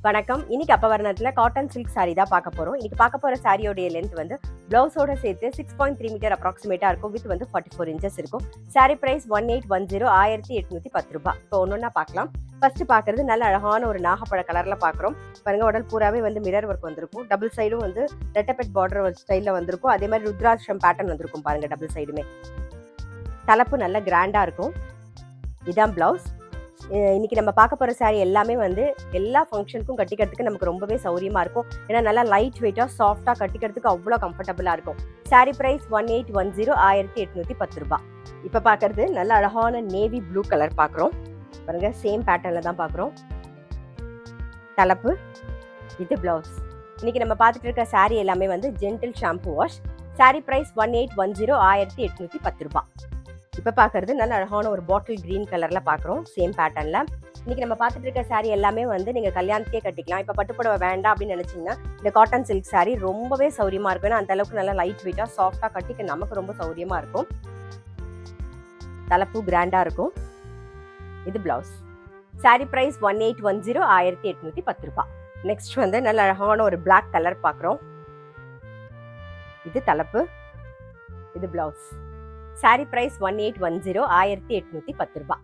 வணக்கம். இன்னைக்கு அப்பவரணத்துல cotton silk sorry தான் பார்க்க போறோம். இன்னைக்கு பார்க்க போற சாரியோடைய லென்த் வந்து பிளவுஸோட சேர்த்து 6.3 மீட்டர் அப்ராக்சிமேட்டா இருக்கும். வித் வந்து 44 இன்ச்சஸ் இருக்கும். சாரி பிரைஸ் 1810 1810 ரூபாய். இப்போ ஒன்னொன்னா பார்க்கலாம். ஃபர்ஸ்ட் பாக்குறது நல்ல அழகான ஒரு நாகப்பழ கலர்ல பாக்குறோம். பாருங்க, உடல் பூராவே வந்து மிரர் ஒர்க் வந்திருக்கும். டபுள் சைடும் வந்து ரெட்டபெட் பார்டர் ஸ்டைல்ல வந்திருக்கும். அதே மாதிரி ருத்ராட்சம் பேட்டர்ன் வந்திருக்கும். பாருங்க, டபுள் சைடுமே தலைப்பு நல்ல கிராண்டா இருக்கும். இதான் பிளவுஸ். இன்னைக்கு நம்ம பார்க்க போகிற சாரீ எல்லாமே வந்து எல்லா ஃபங்க்ஷனுக்கும் கட்டிக்கிறதுக்கு நமக்கு ரொம்பவே சௌரியமாக இருக்கும். ஏன்னா நல்லா லைட் வெயிட்டாக சாஃப்டாக கட்டிக்கிறதுக்கு அவ்வளோ கம்ஃபர்டபுளாக இருக்கும். சாரீ ப்ரைஸ் 1810 1810 ரூபாய். இப்போ பார்க்கறது நல்ல அழகான நேவி ப்ளூ கலர் பார்க்குறோம். பாருங்க, சேம் பேட்டர்னில் தான் பார்க்குறோம். தலைப்பு, இது பிளவுஸ். இன்னைக்கு நம்ம பார்த்துட்டு இருக்க சாரீ எல்லாமே வந்து gentle shampoo wash. Sari price 1810 1810 ரூபாய். இப்போ பார்க்கறது நல்ல அழகான ஒரு பாட்டில் கிரீன் கலர்ல பார்க்குறோம். சேம் பேட்டர்ன்ல. இன்னைக்கு நம்ம பார்த்துட்டு இருக்க சாரீ எல்லாமே வந்து நீங்கள் கல்யாணத்தையே கட்டிக்கலாம். இப்போ பட்டுப்புடவை வேண்டாம் அப்படின்னு நினைச்சீங்கன்னா இந்த காட்டன் சில்க் சாரீ ரொம்பவே சௌரியமா இருக்கும். ஏன்னா அந்த அளவுக்கு நல்லா லைட் வெயிட்டா சாஃப்டா கட்டிக்க நமக்கு ரொம்ப சௌரியமா இருக்கும். தலைப்பு கிராண்டா இருக்கும். இது பிளவுஸ். சாரீ பிரைஸ் 1810 1810 ரூபாய். நெக்ஸ்ட் வந்து நல்ல அழகான ஒரு பிளாக் கலர் பார்க்குறோம். இது தலைப்பு, இது பிளவுஸ். சாரீ பிரைஸ் 1810 1810 ரூபாய்.